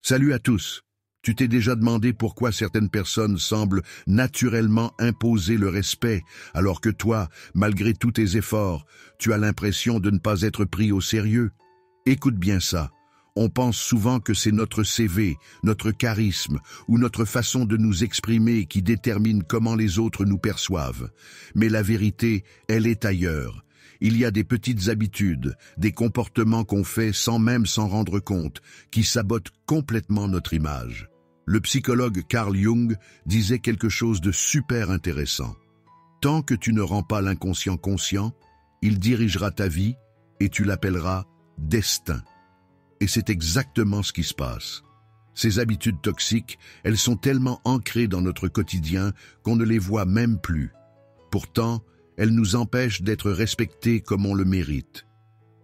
Salut à tous. Tu t'es déjà demandé pourquoi certaines personnes semblent naturellement imposer le respect, alors que toi, malgré tous tes efforts, tu as l'impression de ne pas être pris au sérieux? Écoute bien ça. On pense souvent que c'est notre CV, notre charisme ou notre façon de nous exprimer qui détermine comment les autres nous perçoivent. Mais la vérité, elle est ailleurs. Il y a des petites habitudes, des comportements qu'on fait sans même s'en rendre compte, qui sabotent complètement notre image. Le psychologue Carl Jung disait quelque chose de super intéressant. Tant que tu ne rends pas l'inconscient conscient, il dirigera ta vie et tu l'appelleras destin. Et c'est exactement ce qui se passe. Ces habitudes toxiques, elles sont tellement ancrées dans notre quotidien qu'on ne les voit même plus. Pourtant, elles nous empêchent d'être respectés comme on le mérite.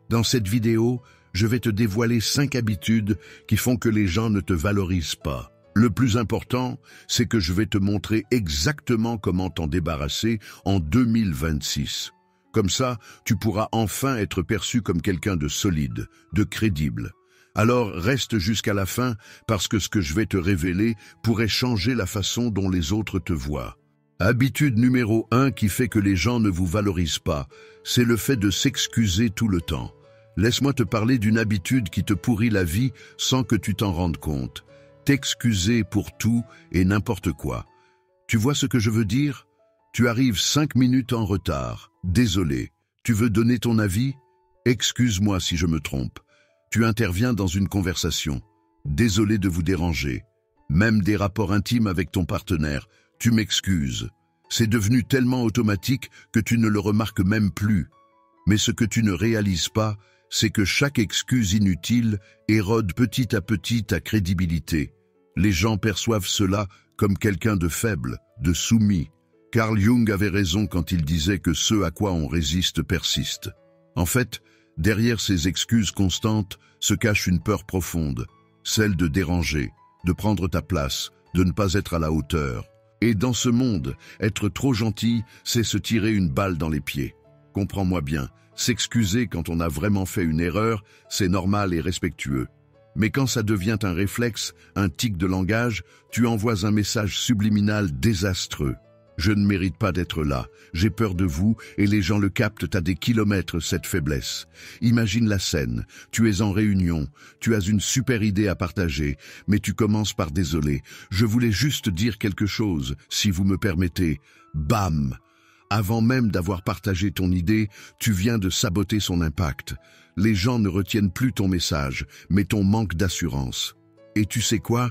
Dans cette vidéo, je vais te dévoiler 5 habitudes qui font que les gens ne te valorisent pas. Le plus important, c'est que je vais te montrer exactement comment t'en débarrasser en 2026. Comme ça, tu pourras enfin être perçu comme quelqu'un de solide, de crédible. Alors reste jusqu'à la fin parce que ce que je vais te révéler pourrait changer la façon dont les autres te voient. Habitude numéro 1 qui fait que les gens ne vous valorisent pas, c'est le fait de s'excuser tout le temps. Laisse-moi te parler d'une habitude qui te pourrit la vie sans que tu t'en rendes compte. T'excuser pour tout et n'importe quoi. Tu vois ce que je veux dire? Tu arrives 5 minutes en retard. Désolé. Tu veux donner ton avis? Excuse-moi si je me trompe. Tu interviens dans une conversation. Désolé de vous déranger. Même des rapports intimes avec ton partenaire. Tu m'excuses. C'est devenu tellement automatique que tu ne le remarques même plus. Mais ce que tu ne réalises pas, c'est que chaque excuse inutile érode petit à petit ta crédibilité. Les gens perçoivent cela comme quelqu'un de faible, de soumis. Carl Jung avait raison quand il disait que ce à quoi on résiste persiste. En fait, derrière ces excuses constantes se cache une peur profonde, celle de déranger, de prendre ta place, de ne pas être à la hauteur. Et dans ce monde, être trop gentil, c'est se tirer une balle dans les pieds. Comprends-moi bien, s'excuser quand on a vraiment fait une erreur, c'est normal et respectueux. Mais quand ça devient un réflexe, un tic de langage, tu envoies un message subliminal désastreux. Je ne mérite pas d'être là, j'ai peur de vous et les gens le captent à des kilomètres cette faiblesse. Imagine la scène, tu es en réunion, tu as une super idée à partager, mais tu commences par désolé. Je voulais juste dire quelque chose, si vous me permettez. Bam! Avant même d'avoir partagé ton idée, tu viens de saboter son impact. Les gens ne retiennent plus ton message, mais ton manque d'assurance. Et tu sais quoi?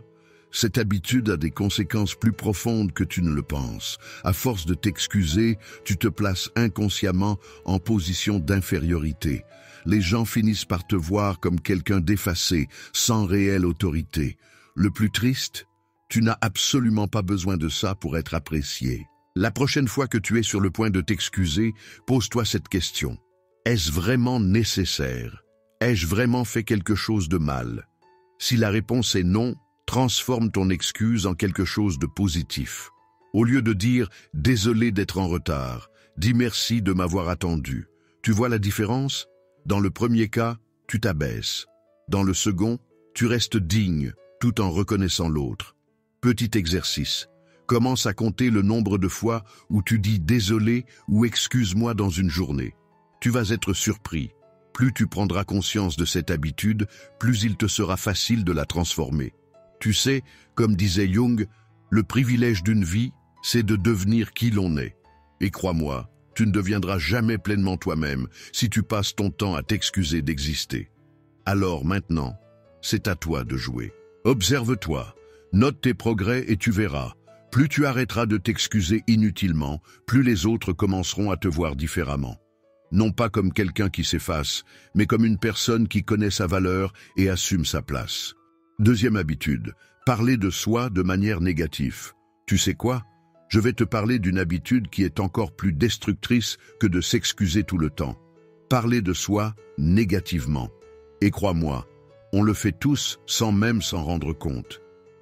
Cette habitude a des conséquences plus profondes que tu ne le penses. À force de t'excuser, tu te places inconsciemment en position d'infériorité. Les gens finissent par te voir comme quelqu'un d'effacé, sans réelle autorité. Le plus triste, tu n'as absolument pas besoin de ça pour être apprécié. La prochaine fois que tu es sur le point de t'excuser, pose-toi cette question. Est-ce vraiment nécessaire? Ai-je vraiment fait quelque chose de mal? Si la réponse est non, transforme ton excuse en quelque chose de positif. Au lieu de dire « désolé d'être en retard », dis « merci de m'avoir attendu ». Tu vois la différence? Dans le premier cas, tu t'abaisses. Dans le second, tu restes digne, tout en reconnaissant l'autre. Petit exercice. Commence à compter le nombre de fois où tu dis « désolé » ou « excuse-moi » dans une journée. Tu vas être surpris. Plus tu prendras conscience de cette habitude, plus il te sera facile de la transformer. Tu sais, comme disait Jung, le privilège d'une vie, c'est de devenir qui l'on est. Et crois-moi, tu ne deviendras jamais pleinement toi-même si tu passes ton temps à t'excuser d'exister. Alors maintenant, c'est à toi de jouer. Observe-toi, note tes progrès et tu verras. Plus tu arrêteras de t'excuser inutilement, plus les autres commenceront à te voir différemment. Non pas comme quelqu'un qui s'efface, mais comme une personne qui connaît sa valeur et assume sa place. Deuxième habitude, parler de soi de manière négative. Tu sais quoi? Je vais te parler d'une habitude qui est encore plus destructrice que de s'excuser tout le temps. Parler de soi négativement. Et crois-moi, on le fait tous sans même s'en rendre compte.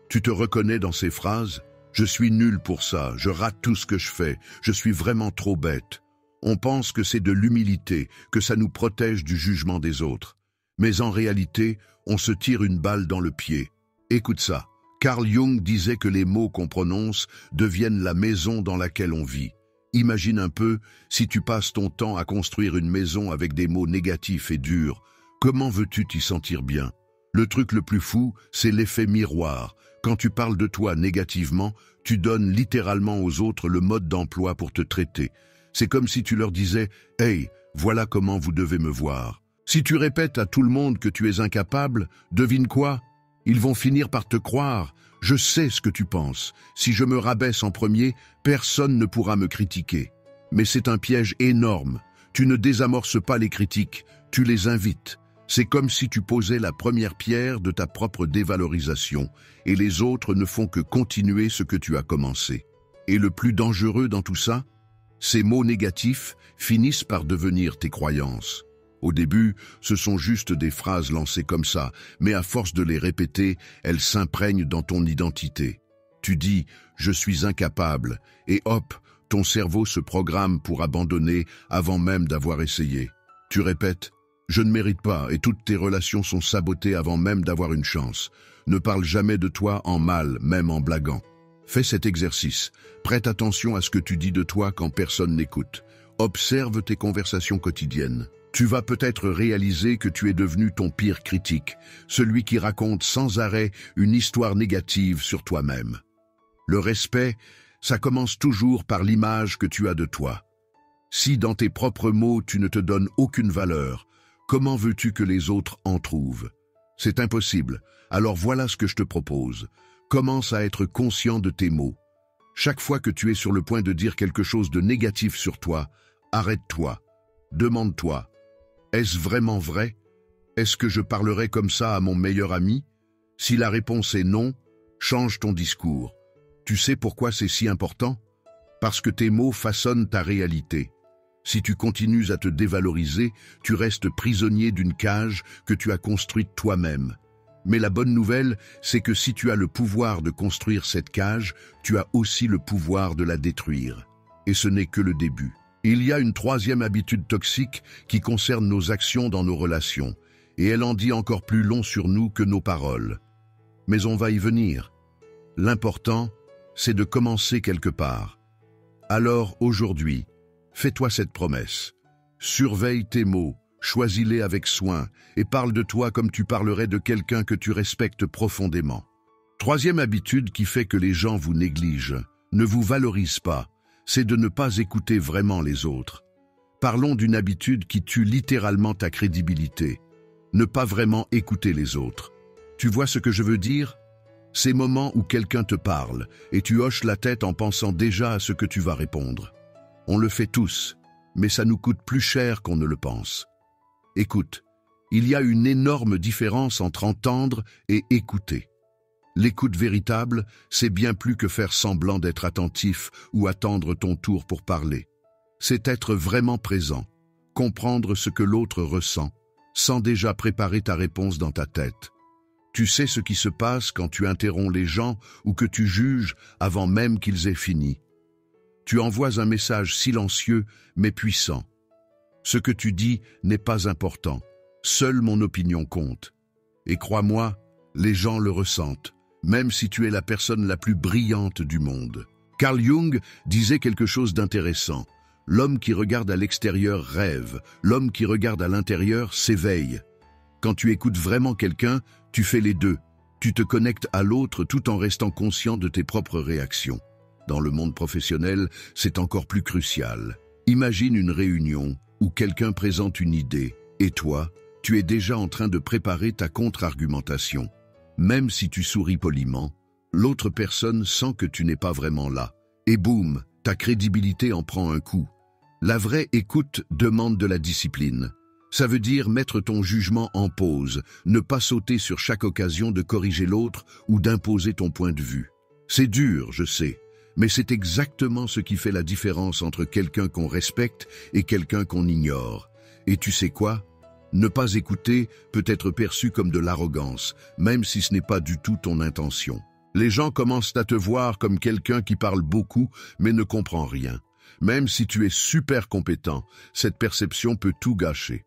Tu te reconnais dans ces phrases? Je suis nul pour ça, je rate tout ce que je fais, je suis vraiment trop bête. On pense que c'est de l'humilité, que ça nous protège du jugement des autres. Mais en réalité, on se tire une balle dans le pied. Écoute ça. Carl Jung disait que les mots qu'on prononce deviennent la maison dans laquelle on vit. Imagine un peu, si tu passes ton temps à construire une maison avec des mots négatifs et durs, comment veux-tu t'y sentir bien? Le truc le plus fou, c'est l'effet miroir. Quand tu parles de toi négativement, tu donnes littéralement aux autres le mode d'emploi pour te traiter. C'est comme si tu leur disais « Hey, voilà comment vous devez me voir ». Si tu répètes à tout le monde que tu es incapable, devine quoi? Ils vont finir par te croire. Je sais ce que tu penses. Si je me rabaisse en premier, personne ne pourra me critiquer. Mais c'est un piège énorme. Tu ne désamorces pas les critiques, tu les invites. C'est comme si tu posais la première pierre de ta propre dévalorisation, et les autres ne font que continuer ce que tu as commencé. Et le plus dangereux dans tout ça, ces mots négatifs finissent par devenir tes croyances. Au début, ce sont juste des phrases lancées comme ça, mais à force de les répéter, elles s'imprègnent dans ton identité. Tu dis « je suis incapable » et hop, ton cerveau se programme pour abandonner avant même d'avoir essayé. Tu répètes « je ne mérite pas » et toutes tes relations sont sabotées avant même d'avoir une chance. Ne parle jamais de toi en mal, même en blaguant. Fais cet exercice. Prête attention à ce que tu dis de toi quand personne n'écoute. Observe tes conversations quotidiennes. Tu vas peut-être réaliser que tu es devenu ton pire critique, celui qui raconte sans arrêt une histoire négative sur toi-même. Le respect, ça commence toujours par l'image que tu as de toi. Si dans tes propres mots tu ne te donnes aucune valeur, comment veux-tu que les autres en trouvent? C'est impossible. Alors voilà ce que je te propose. Commence à être conscient de tes mots. Chaque fois que tu es sur le point de dire quelque chose de négatif sur toi, arrête-toi. Demande-toi. Est-ce vraiment vrai? Est-ce que je parlerai comme ça à mon meilleur ami? Si la réponse est non, change ton discours. Tu sais pourquoi c'est si important? Parce que tes mots façonnent ta réalité. Si tu continues à te dévaloriser, tu restes prisonnier d'une cage que tu as construite toi-même. Mais la bonne nouvelle, c'est que si tu as le pouvoir de construire cette cage, tu as aussi le pouvoir de la détruire. Et ce n'est que le début. Il y a une troisième habitude toxique qui concerne nos actions dans nos relations, et elle en dit encore plus long sur nous que nos paroles. Mais on va y venir. L'important, c'est de commencer quelque part. Alors aujourd'hui, fais-toi cette promesse. Surveille tes mots, choisis-les avec soin, et parle de toi comme tu parlerais de quelqu'un que tu respectes profondément. Troisième habitude qui fait que les gens vous négligent, ne vous valorisent pas, c'est de ne pas écouter vraiment les autres. Parlons d'une habitude qui tue littéralement ta crédibilité. Ne pas vraiment écouter les autres. Tu vois ce que je veux dire? Ces moments où quelqu'un te parle et tu hoches la tête en pensant déjà à ce que tu vas répondre. On le fait tous, mais ça nous coûte plus cher qu'on ne le pense. Écoute, il y a une énorme différence entre entendre et écouter. L'écoute véritable, c'est bien plus que faire semblant d'être attentif ou attendre ton tour pour parler. C'est être vraiment présent, comprendre ce que l'autre ressent, sans déjà préparer ta réponse dans ta tête. Tu sais ce qui se passe quand tu interromps les gens ou que tu juges avant même qu'ils aient fini. Tu envoies un message silencieux mais puissant. Ce que tu dis n'est pas important. Seule mon opinion compte. Et crois-moi, les gens le ressentent, même si tu es la personne la plus brillante du monde. Carl Jung disait quelque chose d'intéressant. L'homme qui regarde à l'extérieur rêve, l'homme qui regarde à l'intérieur s'éveille. Quand tu écoutes vraiment quelqu'un, tu fais les deux. Tu te connectes à l'autre tout en restant conscient de tes propres réactions. Dans le monde professionnel, c'est encore plus crucial. Imagine une réunion où quelqu'un présente une idée, et toi, tu es déjà en train de préparer ta contre-argumentation. Même si tu souris poliment, l'autre personne sent que tu n'es pas vraiment là. Et boum, ta crédibilité en prend un coup. La vraie écoute demande de la discipline. Ça veut dire mettre ton jugement en pause, ne pas sauter sur chaque occasion de corriger l'autre ou d'imposer ton point de vue. C'est dur, je sais, mais c'est exactement ce qui fait la différence entre quelqu'un qu'on respecte et quelqu'un qu'on ignore. Et tu sais quoi? Ne pas écouter peut être perçu comme de l'arrogance, même si ce n'est pas du tout ton intention. Les gens commencent à te voir comme quelqu'un qui parle beaucoup mais ne comprend rien. Même si tu es super compétent, cette perception peut tout gâcher.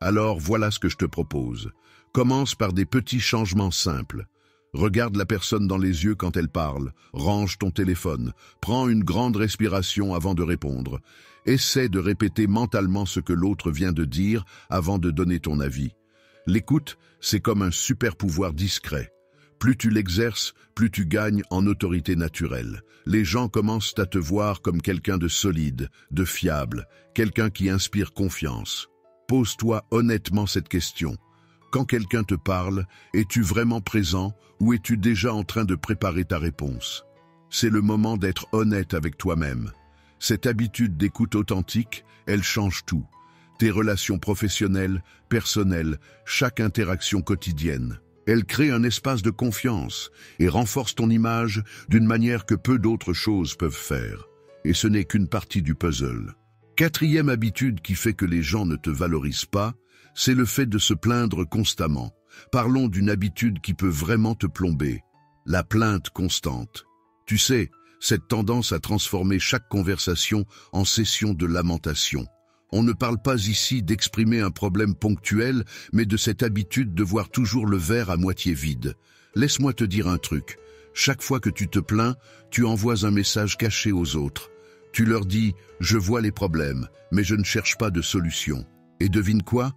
Alors voilà ce que je te propose. Commence par des petits changements simples. Regarde la personne dans les yeux quand elle parle, range ton téléphone, prends une grande respiration avant de répondre. Essaie de répéter mentalement ce que l'autre vient de dire avant de donner ton avis. L'écoute, c'est comme un super pouvoir discret. Plus tu l'exerces, plus tu gagnes en autorité naturelle. Les gens commencent à te voir comme quelqu'un de solide, de fiable, quelqu'un qui inspire confiance. Pose-toi honnêtement cette question. Quand quelqu'un te parle, es-tu vraiment présent ou es-tu déjà en train de préparer ta réponse? C'est le moment d'être honnête avec toi-même. Cette habitude d'écoute authentique, elle change tout. Tes relations professionnelles, personnelles, chaque interaction quotidienne. Elle crée un espace de confiance et renforce ton image d'une manière que peu d'autres choses peuvent faire. Et ce n'est qu'une partie du puzzle. Quatrième habitude qui fait que les gens ne te valorisent pas, c'est le fait de se plaindre constamment. Parlons d'une habitude qui peut vraiment te plomber. La plainte constante. Tu sais, cette tendance à transformer chaque conversation en session de lamentation. On ne parle pas ici d'exprimer un problème ponctuel, mais de cette habitude de voir toujours le verre à moitié vide. Laisse-moi te dire un truc. Chaque fois que tu te plains, tu envoies un message caché aux autres. Tu leur dis « Je vois les problèmes, mais je ne cherche pas de solution ». Et devine quoi?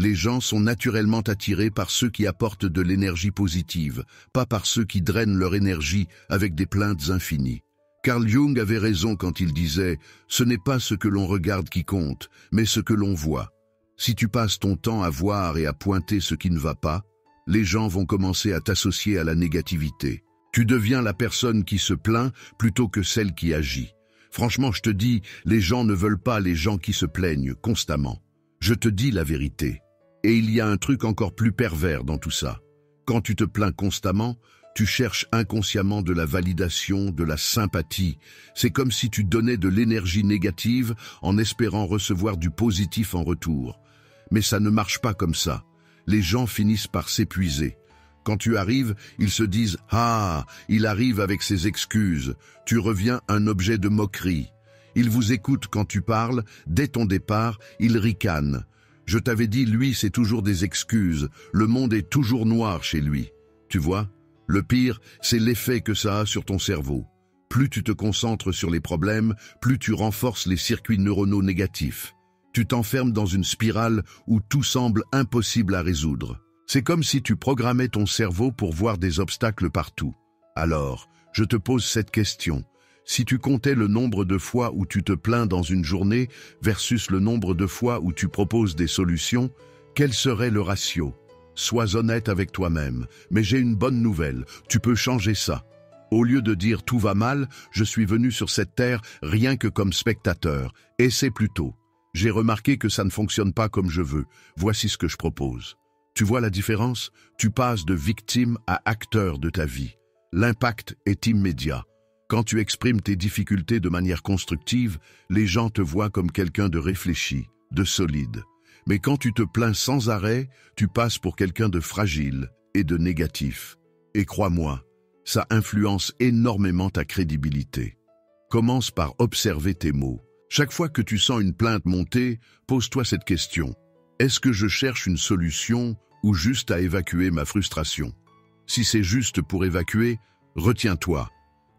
Les gens sont naturellement attirés par ceux qui apportent de l'énergie positive, pas par ceux qui drainent leur énergie avec des plaintes infinies. Carl Jung avait raison quand il disait « Ce n'est pas ce que l'on regarde qui compte, mais ce que l'on voit ». Si tu passes ton temps à voir et à pointer ce qui ne va pas, les gens vont commencer à t'associer à la négativité. Tu deviens la personne qui se plaint plutôt que celle qui agit. Franchement, je te dis, les gens ne veulent pas les gens qui se plaignent constamment. Je te dis la vérité. Et il y a un truc encore plus pervers dans tout ça. Quand tu te plains constamment, tu cherches inconsciemment de la validation, de la sympathie. C'est comme si tu donnais de l'énergie négative en espérant recevoir du positif en retour. Mais ça ne marche pas comme ça. Les gens finissent par s'épuiser. Quand tu arrives, ils se disent « Ah, il arrive avec ses excuses. Tu reviens un objet de moquerie. » Ils vous écoutent quand tu parles. Dès ton départ, ils ricanent. Je t'avais dit, lui, c'est toujours des excuses. Le monde est toujours noir chez lui. Tu vois? Le pire, c'est l'effet que ça a sur ton cerveau. Plus tu te concentres sur les problèmes, plus tu renforces les circuits neuronaux négatifs. Tu t'enfermes dans une spirale où tout semble impossible à résoudre. C'est comme si tu programmais ton cerveau pour voir des obstacles partout. Alors, je te pose cette question. Si tu comptais le nombre de fois où tu te plains dans une journée versus le nombre de fois où tu proposes des solutions, quel serait le ratio? Sois honnête avec toi-même, mais j'ai une bonne nouvelle, tu peux changer ça. Au lieu de dire « tout va mal », je suis venu sur cette terre rien que comme spectateur. Essaie plutôt. J'ai remarqué que ça ne fonctionne pas comme je veux. Voici ce que je propose. Tu vois la différence? Tu passes de victime à acteur de ta vie. L'impact est immédiat. Quand tu exprimes tes difficultés de manière constructive, les gens te voient comme quelqu'un de réfléchi, de solide. Mais quand tu te plains sans arrêt, tu passes pour quelqu'un de fragile et de négatif. Et crois-moi, ça influence énormément ta crédibilité. Commence par observer tes mots. Chaque fois que tu sens une plainte monter, pose-toi cette question. Est-ce que je cherche une solution ou juste à évacuer ma frustration? Si c'est juste pour évacuer, retiens-toi.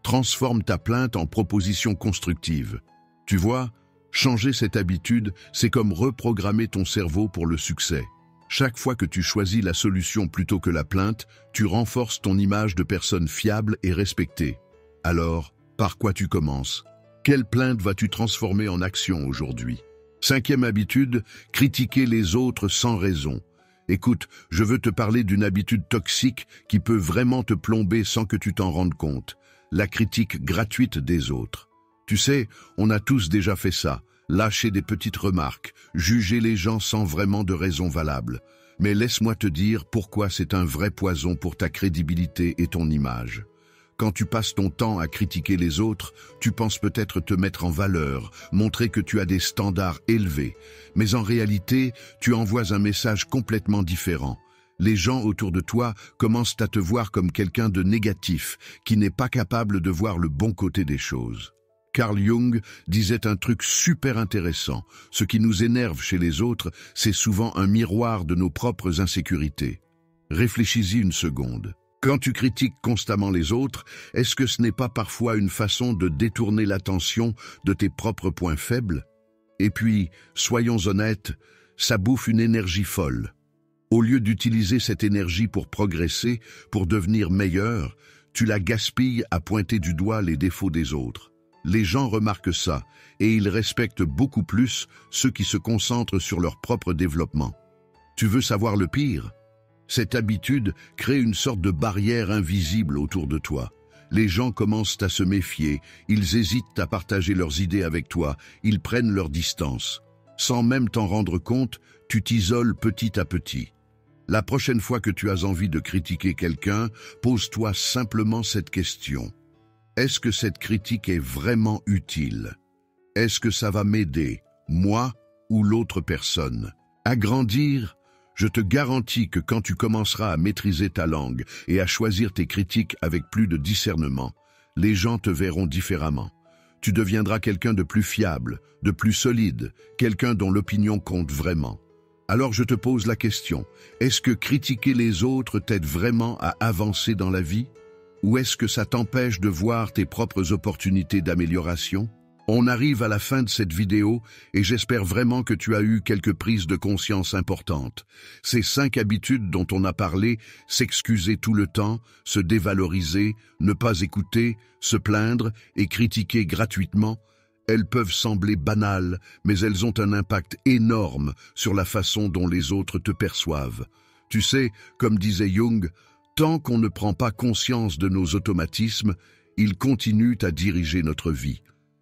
Transforme ta plainte en proposition constructive. Tu vois, changer cette habitude, c'est comme reprogrammer ton cerveau pour le succès. Chaque fois que tu choisis la solution plutôt que la plainte, tu renforces ton image de personne fiable et respectée. Alors, par quoi tu commences? Quelle plainte vas-tu transformer en action aujourd'hui? Cinquième habitude, critiquer les autres sans raison. Écoute, je veux te parler d'une habitude toxique qui peut vraiment te plomber sans que tu t'en rendes compte. La critique gratuite des autres. Tu sais, on a tous déjà fait ça, lâcher des petites remarques, juger les gens sans vraiment de raison valable. Mais laisse-moi te dire pourquoi c'est un vrai poison pour ta crédibilité et ton image. Quand tu passes ton temps à critiquer les autres, tu penses peut-être te mettre en valeur, montrer que tu as des standards élevés. Mais en réalité, tu envoies un message complètement différent. Les gens autour de toi commencent à te voir comme quelqu'un de négatif, qui n'est pas capable de voir le bon côté des choses. Carl Jung disait un truc super intéressant. Ce qui nous énerve chez les autres, c'est souvent un miroir de nos propres insécurités. Réfléchis-y une seconde. Quand tu critiques constamment les autres, est-ce que ce n'est pas parfois une façon de détourner l'attention de tes propres points faibles? Et puis, soyons honnêtes, ça bouffe une énergie folle. Au lieu d'utiliser cette énergie pour progresser, pour devenir meilleur, tu la gaspilles à pointer du doigt les défauts des autres. Les gens remarquent ça, et ils respectent beaucoup plus ceux qui se concentrent sur leur propre développement. Tu veux savoir le pire? Cette habitude crée une sorte de barrière invisible autour de toi. Les gens commencent à se méfier, ils hésitent à partager leurs idées avec toi, ils prennent leur distance. Sans même t'en rendre compte, tu t'isoles petit à petit. La prochaine fois que tu as envie de critiquer quelqu'un, pose-toi simplement cette question. Est-ce que cette critique est vraiment utile? Est-ce que ça va m'aider, moi ou l'autre personne? À grandir, je te garantis que quand tu commenceras à maîtriser ta langue et à choisir tes critiques avec plus de discernement, les gens te verront différemment. Tu deviendras quelqu'un de plus fiable, de plus solide, quelqu'un dont l'opinion compte vraiment. Alors je te pose la question, est-ce que critiquer les autres t'aide vraiment à avancer dans la vie? Ou est-ce que ça t'empêche de voir tes propres opportunités d'amélioration? On arrive à la fin de cette vidéo et j'espère vraiment que tu as eu quelques prises de conscience importantes. Ces 5 habitudes dont on a parlé, s'excuser tout le temps, se dévaloriser, ne pas écouter, se plaindre et critiquer gratuitement, elles peuvent sembler banales, mais elles ont un impact énorme sur la façon dont les autres te perçoivent. Tu sais, comme disait Jung, tant qu'on ne prend pas conscience de nos automatismes, ils continuent à diriger notre vie.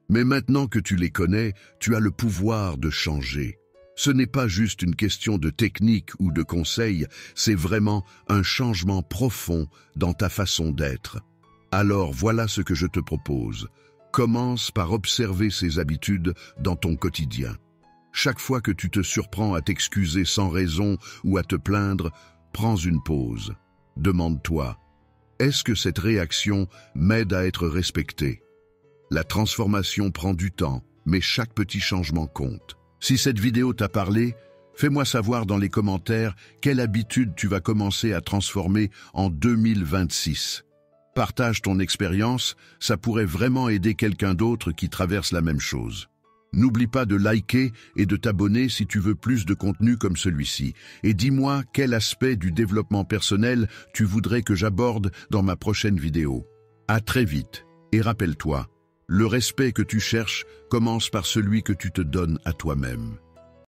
Mais maintenant que tu les connais, tu as le pouvoir de changer. Ce n'est pas juste une question de technique ou de conseil, c'est vraiment un changement profond dans ta façon d'être. Alors voilà ce que je te propose. Commence par observer ces habitudes dans ton quotidien. Chaque fois que tu te surprends à t'excuser sans raison ou à te plaindre, prends une pause. Demande-toi, est-ce que cette réaction m'aide à être respecté? La transformation prend du temps, mais chaque petit changement compte. Si cette vidéo t'a parlé, fais-moi savoir dans les commentaires quelle habitude tu vas commencer à transformer en 2026. Partage ton expérience, ça pourrait vraiment aider quelqu'un d'autre qui traverse la même chose. N'oublie pas de liker et de t'abonner si tu veux plus de contenu comme celui-ci. Et dis-moi quel aspect du développement personnel tu voudrais que j'aborde dans ma prochaine vidéo. À très vite, et rappelle-toi, le respect que tu cherches commence par celui que tu te donnes à toi-même.